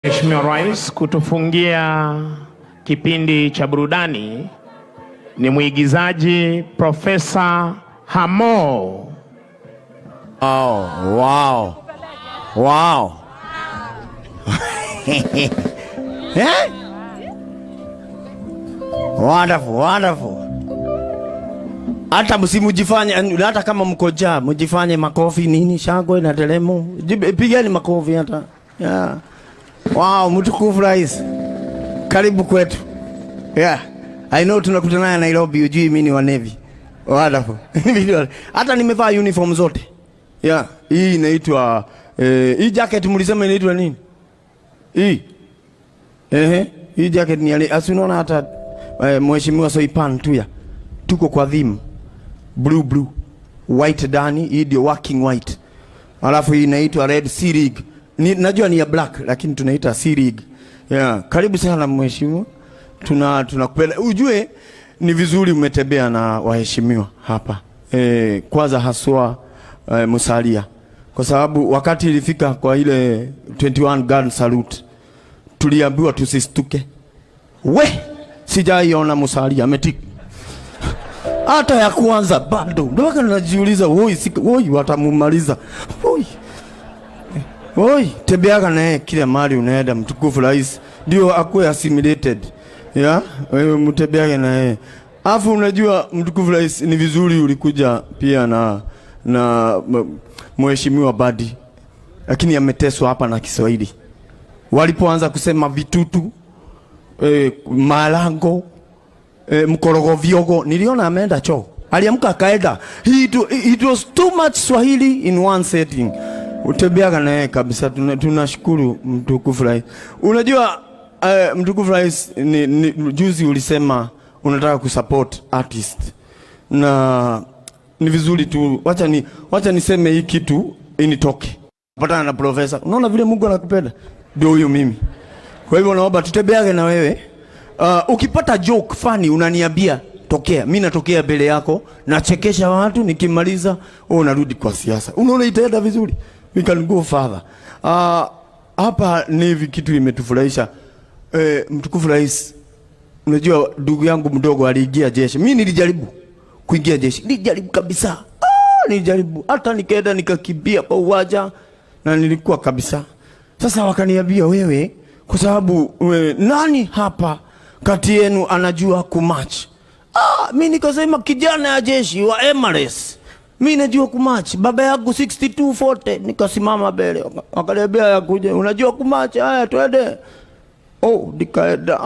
Mheshimiwa Rais kutufungia kipindi cha burudani ni mwigizaji Profesa Hamo. Wow. Wonderful. Hata msimujifanye, hata kama mkoja, mjifanye makofi nini, shangwe na delemo. Pigeni makofi hata. Yeah. Wow, mtukufu Rais. Karibu kwetu. Yeah. I know tunakutana Nairobi, ujui mimi ni wa Navy. Wonderful. Hata nimevaa uniform zote. Yeah. Hii inaitwa hii jacket mlisema inaitwa nini? Hii. Hii jacket ni ile asinaona hata Mheshimiwa Soipan tu ya. Tuko kwa theme. Blue. White ndani, hii ndio working white. Alafu hii inaitwa Red Sea Rig. Najua ni ya black lakini tunaita Sea Rig. Yeah, karibu sana mheshimiwa. Tunakupenda. Ujue ni vizuri umetembea na waheshimiwa hapa. Kwanza haswa Musalia. Kwa sababu wakati ilifika kwa ile 21 gun salute tuliambiwa tusistuke. Sijaiona Musalia ametika. Hata ya kwanza bado. Ndio najiuliza woi watamumaliza. Tebeaga naye kila mahali unaenda mtukufu Rais ndio akuwe assimilated. Yeah, wewe mtebeaga naye. Afu unajua mtukufu Rais ni vizuri ulikuja pia na mheshimiwa Badi. Lakini ameteswa hapa na Kiswahili. Walipoanza kusema vitutu malango mkorogo viogo niliona ameenda choo. Aliamka akaenda. It was too much Swahili in one setting. Utebeaga naye kabisa. Tunashukuru mtukufu Rais. Unajua mtukufu Rais juzi ulisema unataka kusupport artist. Na ni vizuri tu wacha niseme hii kitu initoke. Patana na profesa. Unaona vile Mungu anakupenda? Ndio huyo mimi. Kwa hivyo naomba tutebeage na wewe. Ukipata joke funny unaniambia tokea. Mimi natokea mbele yako, nachekesha watu, nikimaliza unarudi kwa siasa. Unaona itaenda vizuri? We can go further. Hapa ni kitu imetufurahisha. Mtukufu Rais, unajua ndugu yangu mdogo aliingia jeshi. Mimi nilijaribu kuingia jeshi. Nilijaribu kabisa. Nilijaribu. Hata nikaenda nikakimbia kwa uwanja na nilikuwa kabisa. Sasa wakaniambia wewe kwa sababu nani hapa kati yenu anajua kumatch? Mimi nikasema kijana ya jeshi wa Emirates. Mimi najua kumatch. Baba yangu 6240 nikasimama mbele. Wakaniambia yakuja unajua kumatch? Haya twende. Nikaenda.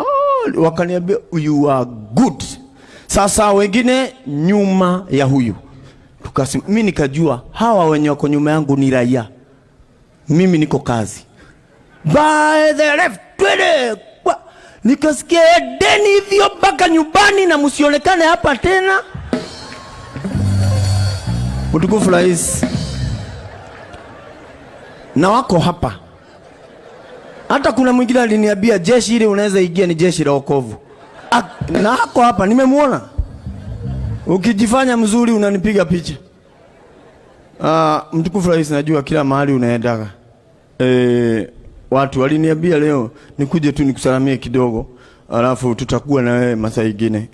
Wakaniambia you are good. Sasa wengine nyuma ya huyu. Mimi nikajua hawa wenye wako nyuma yangu ni raia. Mimi niko kazi. By the left twende. Nikasikia deni hivyo mpaka nyumbani na msionekane hapa tena. Mtukufu Rais, na wako hapa. Hata kuna mwingine aliniambia jeshi ile unaweza ingia ni jeshi la wokovu. Na hako hapa nimemuona. Ukijifanya mzuri unanipiga picha. Mtukufu Rais, najua kila mahali unaendaga. Watu waliniambia leo nikuje tu nikusalamie kidogo, alafu tutakuwa na wewe masaa mengine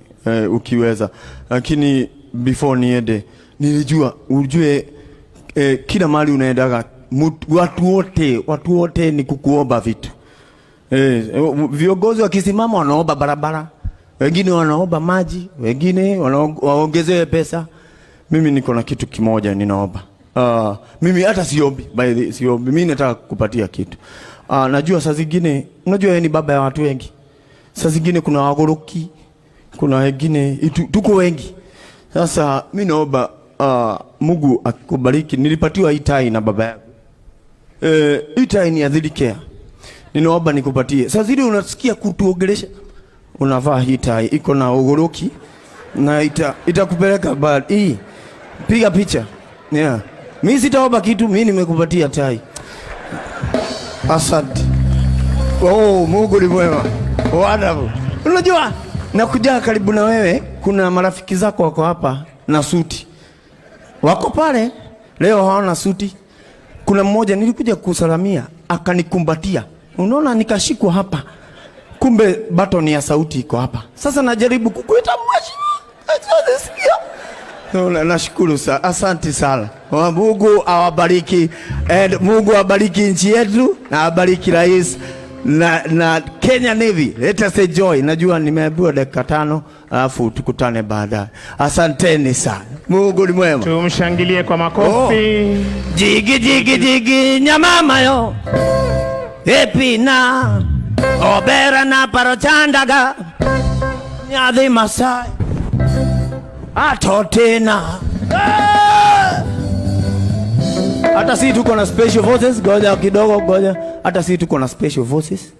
ukiweza. Lakini before niende nilijua ujue kila mahali unaendaga watu wote ni kukuomba vitu. Viongozi wakisimama wanaomba barabara, wengine wanaomba maji, wengine waongezewe pesa. Mimi niko na kitu kimoja ninaomba. Mimi hata siombi, siombi. Mimi nataka kukupatia kitu. Najua saa zingine, unajua yeye ni baba ya watu wengi. Saa zingine kuna wagoroki, kuna wengine, tuko wengi. Sasa mimi naomba Mungu akubariki. Nilipatiwa hii tai na baba yangu. Hii tai ni adhilike. Ninaomba nikupatie. Saa zile unasikia kutuogelesha, unavaa hii tai iko na ogoroki na itakupeleka bad. Hii piga picha. Yeah. Mimi sitaomba kitu, mimi nimekupatia tai. Asante. Mungu ni mwema. Wonderful. Unajua nakuja karibu na wewe, kuna marafiki zako wako hapa na suti. Wako pale leo hawana suti. Kuna mmoja nilikuja kusalamia akanikumbatia Unaona, nikashikwa hapa, kumbe button ya sauti iko hapa. Sasa najaribu kukuita mheshimiwa. Nashukuru sana, asante sana. Mungu awabariki, Mungu awabariki nchi yetu na awabariki rais na Kenya Navy. Let us enjoy. Najua nimeambiwa dakika 5 alafu tukutane baadaye. Asanteni sana. Mungu ni mwema. Tumshangilie kwa makofi. Jigi jigi jigi nyamama yo. Epina obera na parochandaga nyadhi Masai atotena. Hata si tuko na special forces, goja kidogo, goja. Hata si tuko na special forces,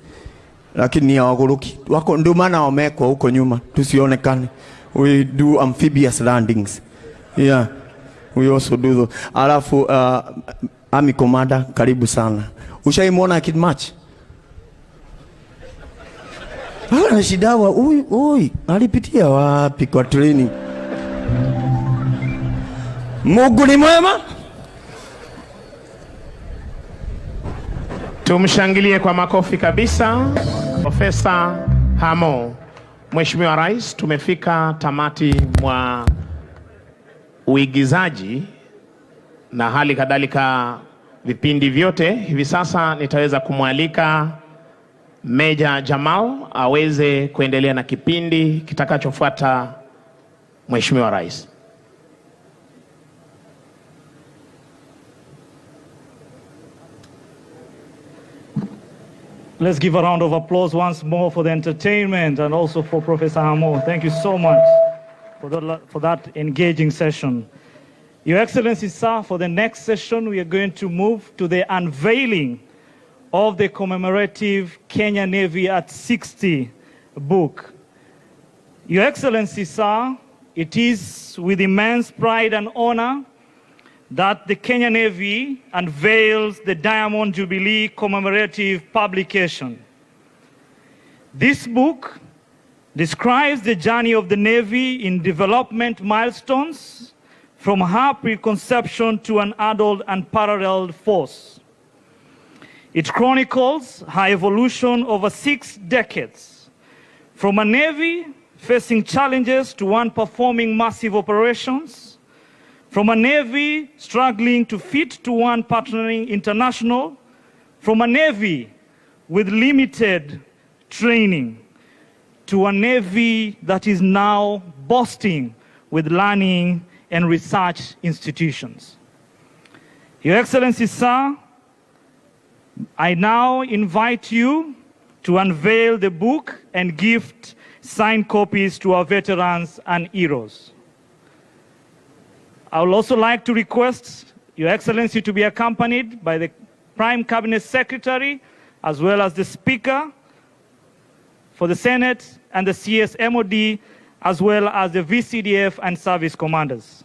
lakini ni waguruki wako, ndio maana wamekwa huko nyuma tusionekane. We do amphibious landings. Yeah, we also do those. Alafu Army Commander, karibu sana. Ushaimwona akidmatch? Ana shida wa oi, alipitia wapi kwa training? Mungu ni mwema. Tumshangilie kwa makofi kabisa Profesa Hamo. Mheshimiwa Rais, tumefika tamati mwa uigizaji na hali kadhalika vipindi vyote. Hivi sasa nitaweza kumwalika Meja Jamal aweze kuendelea na kipindi kitakachofuata. Mheshimiwa Rais. Let's give a round of applause once more for the entertainment and also for Professor Hamo. Thank you so much for that engaging session. Your Excellency, sir, for the next session, we are going to move to the unveiling of the commemorative Kenya Navy at 60 book. Your Excellency, sir, it is with immense pride and honor that the Kenya Navy unveils the Diamond Jubilee commemorative publication. This book describes the journey of the Navy in development milestones from her preconception to an adult and unparalleled force. It chronicles her evolution over 6 decades, from a Navy facing challenges to one performing massive operations, from a Navy struggling to fit to one partnering international, from a Navy with limited training, to a Navy that is now boasting with learning and research institutions. Your Excellency, sir, I now invite you to unveil the book and gift signed copies to our veterans and heroes. I would also like to request Your Excellency to be accompanied by the Prime Cabinet Secretary as well as the Speaker for the Senate and the CSMOD as well as the VCDF and service commanders.